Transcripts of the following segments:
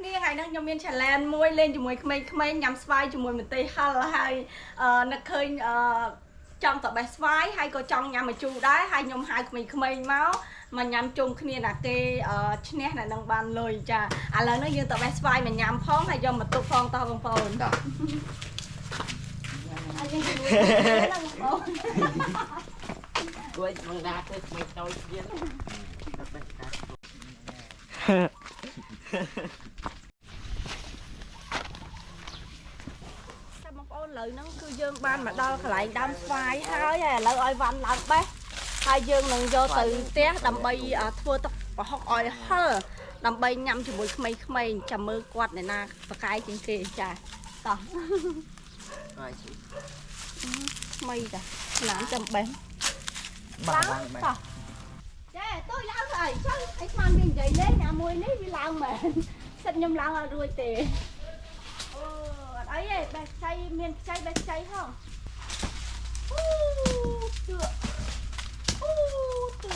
គ្នាថ្ងៃនេះខ្ញុំមាន challenge មួយលេងជាមួយក្មេងៗញ៉ាំស្វាយជាមួយម្ទេសហិលហើយនឹកឃើញចង់តបេះស្វាយហើយក៏ចង់ញ៉ាំម្ជូរដែរហើយខ្ញុំហៅក្មេងៗមកញ៉ាំជុំគ្នាណាគេឈ្នះនៅនឹងបានលុយចាឥឡូវនេះយើងតបេះស្វាយមកញ៉ាំផងហើយយកមកទុកផងតោះបងប្អូនតោះអញ្ចឹងជួយបងប្អូនជួយមកដាក់ទៅក្មេងតូចទៀតបងប្អូនឥឡូវហ្នឹងគឺយើងបានមកដល់កន្លែងដើមស្វាយហើយឥឡូវឲ្យវ៉ាន់ឡើងបេះហើយយើងនឹងយកទៅផ្ទះដើម្បីធ្វើទឹកប្រហុកឲ្យហឹរដើម្បីញ៉ាំជាមួយក្មេងៗចាំមើលគាត់អ្នកណាប្រកែកជាងគេចាតោះហើយឈីថ្មីចាឡានចាំបេះបាទតោះចេទៅឡើងអីចឹងអីស្មានវានិយាយលេងអាមួយនេះវាឡើងមែនសិតខ្ញុំឡើងអត់រួចទេអូអត់អីទេបេះខ្ចីមានខ្ចីបេះខ្ចីហ៎អូទឿអូទឿ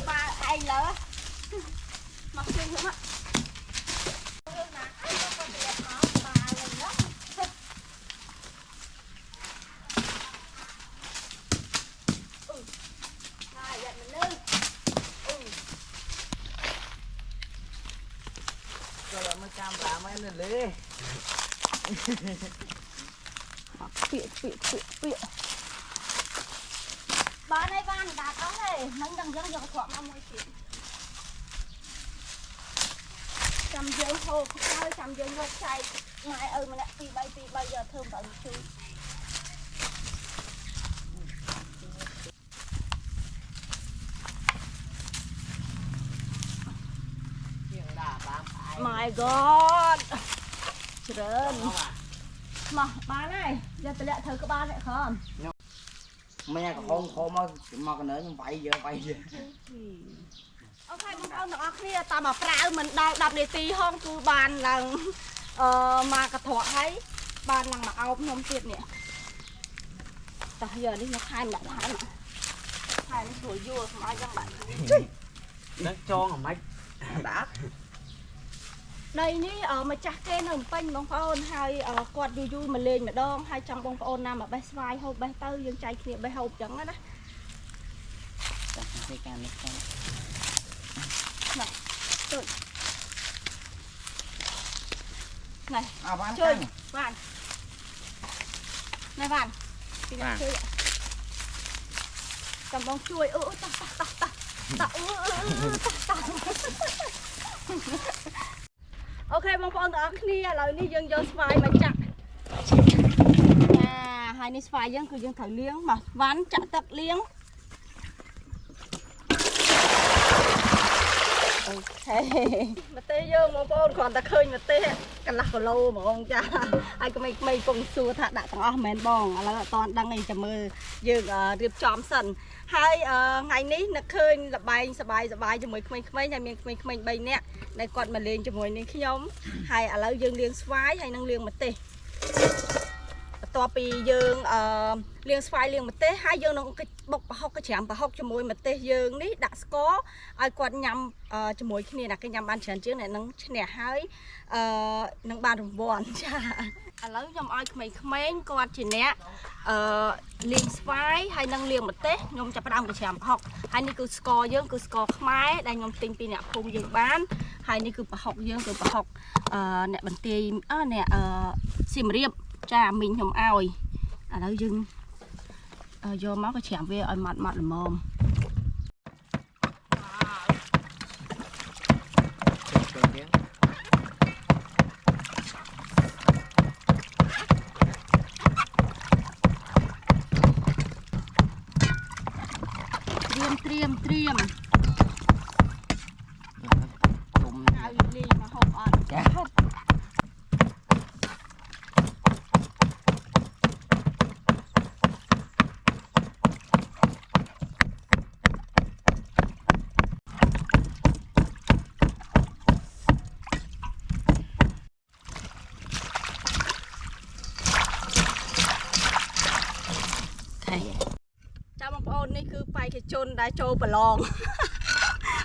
បាទឯងលើមកជិះមករឿងណាអីក៏ទៅទៀតមកបាទលេងណាrồi mới cam lá mấy lần lê Pịa Bà này van đã có này nâng đằng dân dọc khoảng 50 triệu Chăm dương hô ơi chăm dương vô chay mai mà lại pi bay giờ thơm vào chú My God Trơn Mà ba này giờ tôi lại thử các ba lại không mẹ có không mà cái nữa nhưng vậy giờ okបងប្អូនទាំងអស់គ្នាតាមមកប្រាវមិនដល់10នាទីហងគឺបានឡើងមកកត្រកហើយបានឡើងមកអោបខ្ញុំទៀតនេះតោះgiờនេះខ្ញុំថែមដាក់ថែមនេះស្រួលយួរស្មោះយ៉ាងបាក់nó cho ở mạch đãដីនេះម្ចាស់គេនៅពេញបងប្អូនហើយគាត់យូរមកលេងម្ដងហើយចង់បងប្អូនណាមកបេះស្វាយហូបបេះទៅយើងចែកគ្នាបេះហូបចឹងណាចាក់ទៅការនេះផងណែជួយណែវ៉ាន់ជួយវ៉ាន់ណែវ៉ាន់ពីណាជួយចាំបងជួយតោះអូខេបងប្អូនទាំងអស់គ្នាឥឡូវនេះយើងយកស្វាយមកចាក់ហើយនេះស្វាយយើងគឺយើងត្រូវលាងមកវ៉ាន់ចាក់ទឹកលាងអូខេម្ទេសយើងបងប្អូនគ្រាន់តែឃើញម្ទេសកន្លះគីឡូហ្មងចាហើយក្មេងៗកំពុងសួរថាដាក់ទាំងអស់មែនបងឥឡូវអត់ទាន់ដឹងអីចាំមើលយើងរៀបចំសិនហើយថ្ងៃនេះនឹកឃើញលបែងសបាយជាមួយក្មេងៗហើយមានក្មេងៗ3នាក់ដែលគាត់មកលេងជាមួយនឹងខ្ញុំហើយឥឡូវយើងលាងស្វាយហើយនឹងលាងម្ទេសបន្ទាប់ពីយើងលាងស្វាយលាងម្ទេសហើយយើងនឹងបុកប្រហុកច្រាមប្រហុកជាមួយម្ទេសយើងនេះដាក់ស្ករឲ្យគាត់ញ៉ាំជាមួយគ្នាណាគេញ៉ាំបានច្រើនជាងអ្នកនឹងឈ្នះហើយនឹងបានរង្វាន់ចាឥឡូវខ្ញុំឲ្យក្មេងៗគាត់ជាអ្នកលាងស្វាយហើយនឹងលាងម្ទេសខ្ញុំចាប់ផ្ដើមច្រាមប្រហុកហើយនេះគឺស្ករយើងគឺស្ករខ្មែរដែលខ្ញុំទិញពីអ្នកភូមិយើងបានហើយនេះគឺប្រហុកយើងគឺប្រហុកអ្នកបន្ទាយអ្នកសៀមរាបចាមីងខ្ញុំឲ្យឥឡូវយើងយកមកក៏ច្រាមវាឲ្យម៉ត់ល្មមត្រៀមទុំឲ្យលីមកហូបអត់ចាបងប្អូននេះគឺបេក្ខជនដែលចូលប្រឡង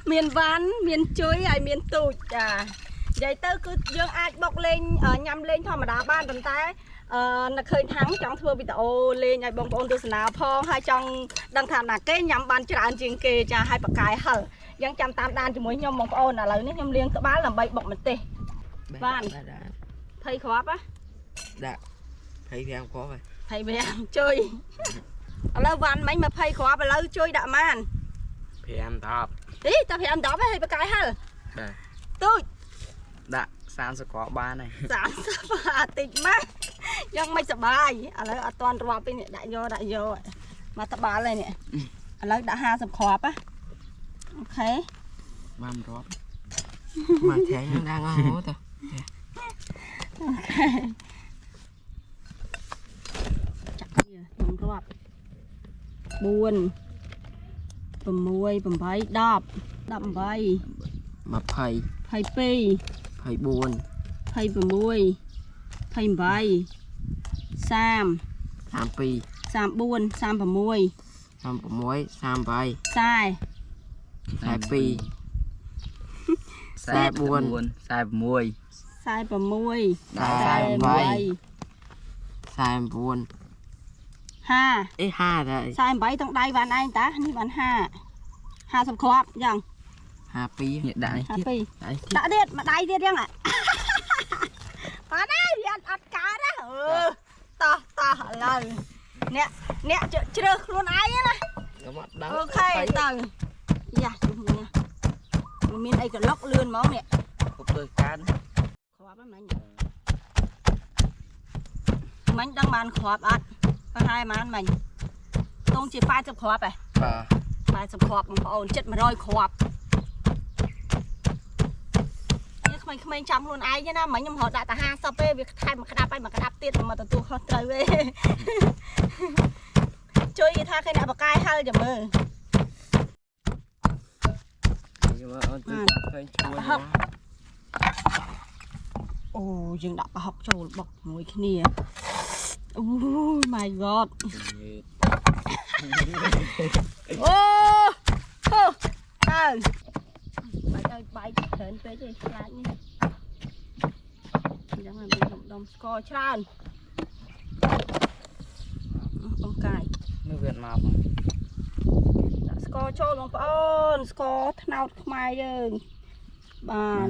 miền ván miền chuối hay miền tụt à vậy tới cứ dương ai bọc lên nhằm lên thôi mà đá ban tầm tay là khơi thắng trong thưa bị tổ lên nhảy bông bông từ nào phong hai trong đăng thản là cái nhằm ban cho anh chuyện kê cha hai bậc cái hởยังจำตามด้านจะมวยยมมองโอนอะไรนี่ยมเลี้ยงตะบ้านลำใบบอกมันเตะบ้านไทยขวบปะ đã thấy em có vậy ไทยไปยังช่วยแล้ววันไม่มาไทยขวบไปแล้วช่วยด่ามัน thì em tập อีแต่พี่อันดอกไปให้ปากกายฮะ đây ตู้ đã san sẽ có ba này 30 บาทติดมากยังไม่สบายอะไรตอนรอไปเนี่ยได้โยมาตะบ้านเลยเนี่ยแล้วได้50 ขวบปะโอเค mam rót mà thế nó đang ở hố thôi โอเคจักรยานรอบบุญปุ่มมวยปุ่มใบดับใบ mà thầy ไผ่ปี thầy buồn ไผ่ปุ่มมวยไผ่ใบ3 làm pi 3บุญ3ปุ่มมวย làm muối làm vầy ทราย sai pi sai buồn sai muối ทรายปุ่มมวย sai vầy sai buồn 5 ấy ha rồi ทรายใบต้องได้วันไอ้ตานี่วัน50 ขวบยัง ha pi hiện đại 5 ปี đại ตะเด็ดมาได้เด็ดยังอ่ะ มาได้เรียนอัดกาได้ต่อเลยเนี่ยเจอខ្លួនឯងណា nó mặt đắng អូខេទៅយ៉ាជុំនេះมันមានអីក្លុកលឿនហ្មងនេះ cục tôi can គ្រាប់ហ្នឹងមិញដឹងបានគ្រាប់អត់ប្រហែលប៉ុន្មានមិញតងជា80 គ្រាប់ហ៎ và 80 គ្រាប់បងប្អូនចិត្ត100 គ្រាប់នេះក្មេងៗចាំខ្លួនឯងណាមិញខ្ញុំរត់ដាក់តែ50ទេវាថែមមួយក្តាប់ហើយមួយក្តាប់ទៀតមកទទួលខុសត្រូវទេជួយថាគេអ្នកបកាយហៅចាំមើល nhưng mà tôi thấy chua quá អូយើងដាក់ប្រហុកចូលបុកជាមួយគ្នាអូ my god អូហូហើយបាយច្រើនពេកទេខ្លាចនេះអញ្ចឹងហើយខ្ញុំដុំស្ករច្រើនបង្កាយ nước Việt Nam ដាក់ស្ករចូលបងប្អូនស្ករត្នោតខ្មែរយើងបាន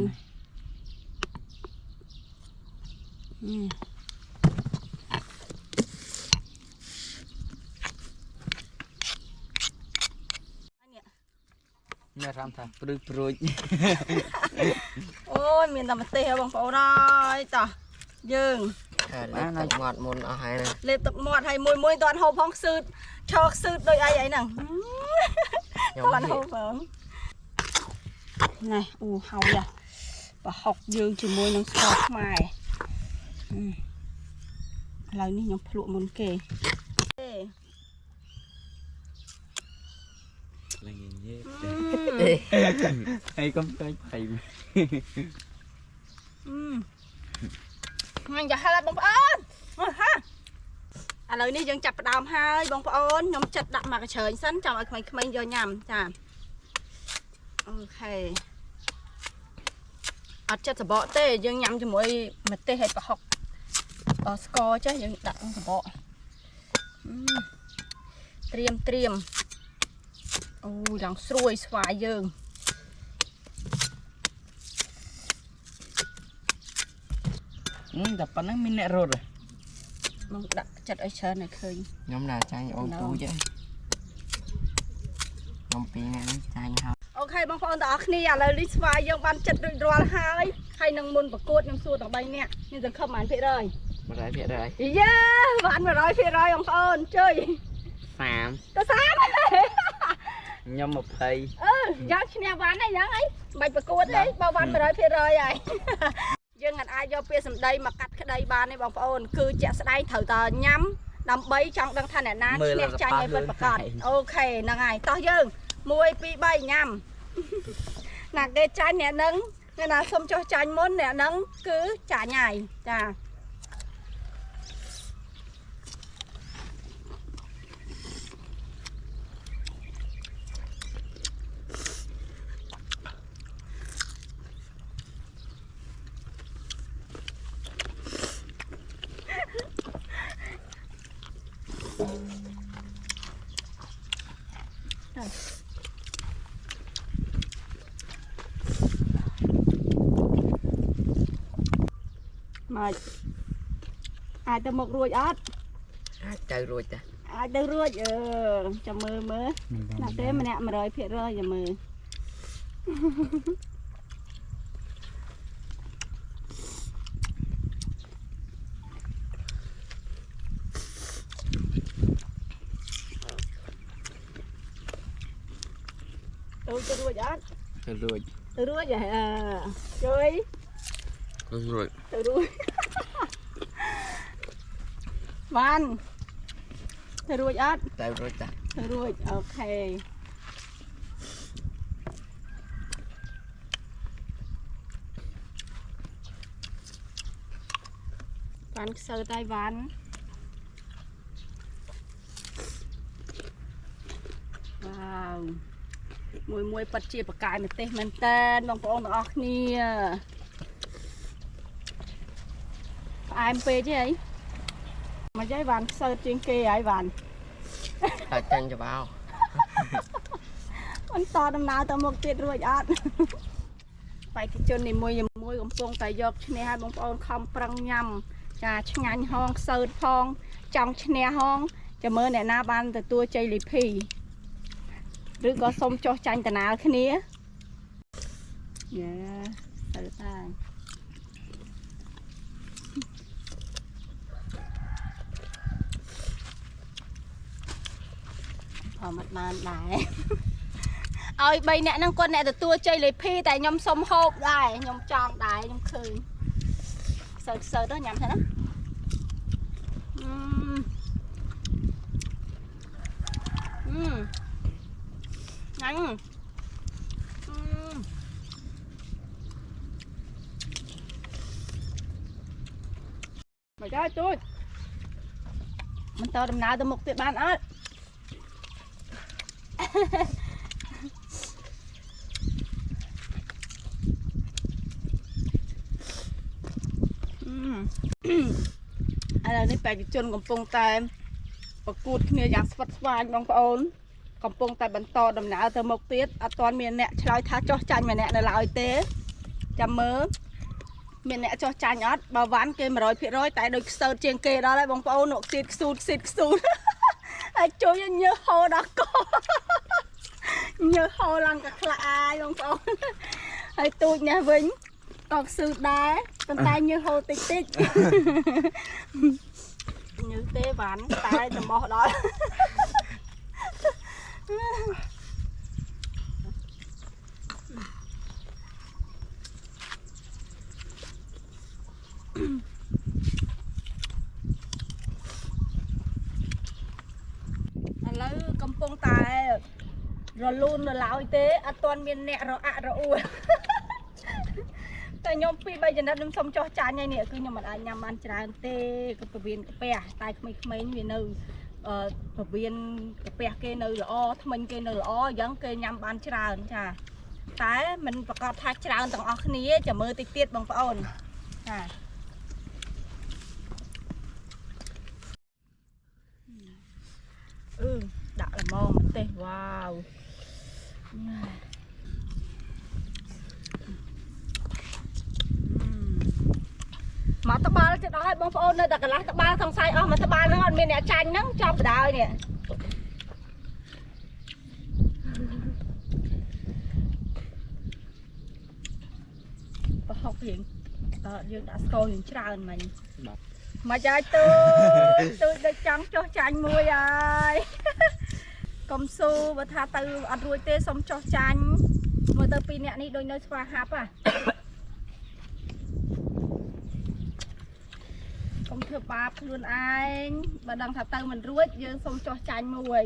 mẹ làm thật prui អូយមានតែម្ទេសបងប្អូនអើយតោះយើង nó ngọt môn ở hai này លេបទឹកមាត់ហើយមួយតន់ហូបផងស៊ឺតឈរស៊ឺតដូចអីហ្នឹងតន់ហូបផងណែអូហើយប្រហុកយើងជាមួយនឹងស្ករខ្មែរឥឡូវនេះខ្ញុំភ្លក់មុនគេ là nhìn như hay con chơi thầy ខ្ញុំจะให้បងប្អូនហាឥឡូវនេះយើងចាប់ផ្ដើមហើយបងប្អូនខ្ញុំចិត្តដាក់មកកញ្ច្រើងសិនចាំឲ្យក្មេងៗយកញ៉ាំចាអូខេអត់ចិត្តសបកទេយើងញ៉ាំជាមួយម្ទេសហើយប្រហុកស្ករចេះយើងដាក់សបកត្រៀមអូយ៉ាងស្រួយស្វាយយើង tập bắn mình lại rồi មកដាក់ចិត្តឲ្យច្រើនឲ្យឃើញ nhóm là chanh ô tú chứ nhóm pí này nó chanh hả អូខេបងប្អូនទាំងអស់គ្នាឥឡូវនេះស្វាយយើងបានចិត្តរួចរាល់ហើយនឹងមុនប្រកួតខ្ញុំសួរទាំង3នាក់ខ្ញុំសង្ឃឹមបានភាគរយ mà đấy phía đây យ៉ាបាន 100% បងប្អូនជួយ Sam ទៅសាម nhóm một thầy យកឈ្នះបានហើយយ៉ាងហីបាច់ប្រកួតទេបើបាន 100% ហើយយើងអាចយកពាក្យសម្ដីមកកាត់ក្តីបានទេបងប្អូនគឺជាក់ស្ដែងត្រូវតែញ៉ាំដើម្បីចង់ដឹងថាអ្នកណាឈ្នះចាញ់ឲ្យពិតប្រាកដអូខេហ្នឹងហើយតោះយើង1 2 3ញ៉ាំណាគេចាញ់អ្នកហ្នឹងអ្នកណាសុំចុះចាញ់មុនអ្នកហ្នឹងគឺចាញ់ហើយចា mà ai ta một ruồi ớt chơi rồi ta ai ta ruồi cho mơ mơ là thế mà nè mà rồi phía rồi giờ mơ tôi cho ruồi ớt rồi tôi ruồi vậy chơi rồi tôi ruồi Văn tôi ruồi ớt chơi rồi ta tôi ruồi ok Văn sơ tay Văn wow mùi mùi bật chia bạc cài mà tê mình tên bằng phong nó nè ai em phê chứ ấy mà giấy Văn sơ trên kia ấy Văn ta chân cho bao anh to đâm nào tao một tiết rồi ớt phải cái chân này mùi cầm phong tại dọc trên này hai bông phong không prăng nhầm chà nhanh hong sơ phong trong trên này hong cho mơ này na ban từ tua chơi lì pìหรือก็ส้มโจจันตนาแค่นี้เนี่ยใส่ตาพอมันมาได้เอาใบเนี่ยนั่งก้นเนี่ยแต่ตัวใจเลยพี่แต่ยมส้มโฮบได้ยมจองได้ยมคืนเสิร์ฟเสิร์ฟด้วยยำใช่ไหมnhanh mày cho tôi mình tao đầm nào tao một tiệm bán ớt đây phải cái chân của phong tay và cút kia dạng phát vàng bông ônកំពុងតែបន្តដំណើរទៅមុខទៀតអត់ទាន់មានអ្នកឆ្លើយថាចោះចាញ់ម្នាក់នៅឡើយទេចាំមើលមានអ្នកចោះចាញ់អត់បើវ៉ាន់គេ 100% តែដូចខ្សើតជាងគេដល់ហើយបងប្អូនអុកស៊ីតខ្ស៊ូតហើយជួយញើហូរដល់កញើហូរឡើងក៏ខ្លាយបងប្អូនហើយទូចនេះវិញក៏ខ្ស៊ូតដែរប៉ុន្តែញើហូរតិចញើទេវ៉ាន់តែចំបោះដល់ឥឡូវកំពុងតែរលូននៅឡើយទេអត់ទាន់មានអ្នករអាក់រអួលតែខ្ញុំពី3ចំណិតខ្ញុំសុំចោះចាញ់ហើយនេះគឺខ្ញុំមិនអាចញ៉ាំបានច្រើនទេក៏ពវៀនកាពះតែក្មេងៗវានៅពវៀនកាពះគេនៅល្អថ្មិញគេនៅល្អអញ្ចឹងគេញ៉ាំបានច្រើនចាតែមិនប្រកាសថាច្រើនទាំងអស់គ្នាចាំមើលតិចទៀតបងប្អូនចាដាក់ល្មមម្ទេសវ៉ាវមកតបាល់ទៀតដល់ហើយបងប្អូននៅតែកន្លះតបាល់ក្នុងខ្សែអស់មកតបាល់ហ្នឹងអត់មានអ្នកចាញ់ហ្នឹងចាប់បដ ாய் នេះប្រហុកយើងយើងដាក់ស្ករយើងច្រើនមិញមកចាយទូដូចចង់ចុះចាញ់មួយហើយកុំស៊ូបើថាទៅអត់រួចទេសុំចុះចាញ់មើលទៅពីរអ្នកនេះដូចនៅស្វាហាប់កុំធ្វើបាបខ្លួនឯងបើដឹងថាទៅមិនរួចយើងសុំចុះចាញ់មួយ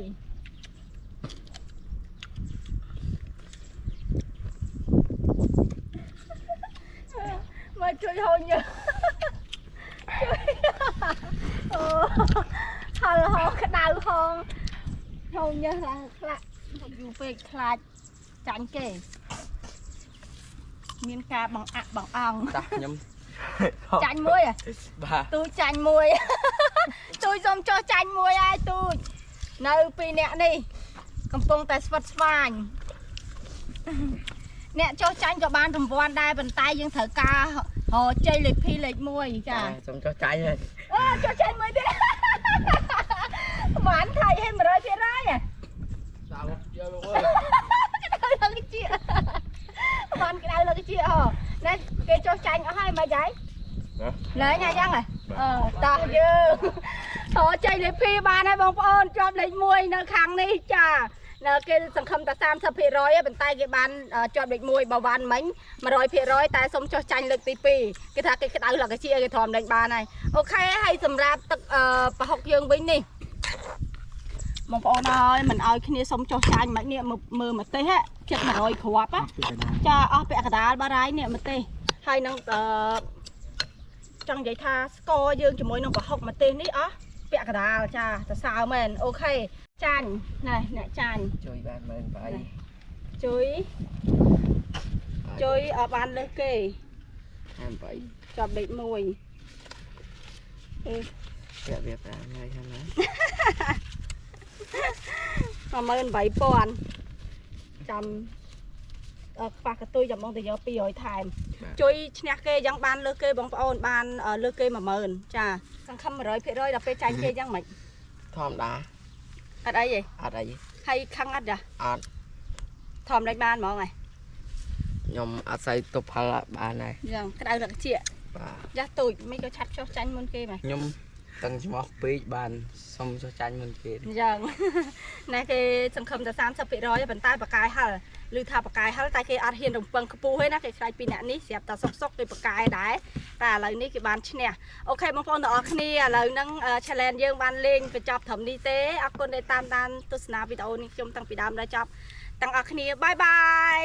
មកជួយហូនយើងអូហល់ហោក្តៅហងហូនញើសឡើងខ្លាក់យូរពេកខ្លាចចាញ់គេមានការបង្អាក់បង្អង់តាខ្ញុំចាញ់មួយបាទទូចចាញ់មួយទូចសុំចុះចាញ់មួយហើយទូចនៅពីរអ្នកនេះកំពុងតែស្វិតស្វាញអ្នកចុះចាញ់ក៏បានរង្វាន់ដែរប៉ុន្តែយើងត្រូវការ Hồ chơi lịch phi lịch mua gì cả. Xong cho trái rồi. Cho chơi mới thế. Bán thầy hay mà rồi phía ra à? Sao chơi luôn ơi. Cái đây là cái chuyện. Bán cái đây là cái chuyện hả? Nên cái cho chanh ở hai mà giấy. Lấy nha chăng này. Tao dư. Hồ chơi lịch phi bán này bông ôn cho lịch mua nó khăn đi chà. Cáiสังคมตา3 10% bên tay cái ban cho địch mùi bảo ban mấy mà rồi phía rồi ta xong cho tranh lực tí pi cái thằng cái đau là cái chia cái thòm đánh ba này ok hay sầm ra tập học dương vinh đi một con ơi mình ơi khi xong cho tranh mấy niệm mưa mà tê hết chết mà rồi khóa á cha ở bẹ cả đá ba đái niệm mà tê hay năng trong giấy tha score dương chỉ mỗi năng bảo học mà tê ní á bẹ cả đá cha sao mình ok chanh này nè chanh Chơi bàn mình phải chơi ở bàn lơ kề em phải cho định mùi việc làm ngay hơn nữa. mà ơn bảy pon chăm và cái tôi chăm bông từ giờ pi rồi thèm chơi nhạc kê giống bàn lơ kê bông pon bàn lơ kê mà mờn chà thằng khăm mà rồi phải rồi đập phải chanh chơi giống mày Thòm đá. ở đây gì Ở đây hay khăn ắt à thòm đánh ban mọi người nhom ở xây tục là bà này. cái đây là cái chuyện giá tuổi mấy cái chặt cho chanh môn kia mày Nhom từng mọc pi bàn xong cho chanh mình kia. Dạ. Này cáiสังคมจะ30%เป็นใต้ปากกายฮะหรือถ้าปากกายฮะใต้cái ăn hiền đồng bằngปูให้นะใครปีนี้เสียบตาซอกๆในปากกายได้แต่เลยนี่คือบ้านที่เนี่ยโอเคบางคนต่อขึ้นนี่เลยนั่งแชร์เลนยังบ้านเล่งไปจับถมดีเต้เอาคนได้ตามด้านตุสนาวิดีโอนี้ชมตั้งปีดำได้จับตั้งออกขึ้นนี่บายบาย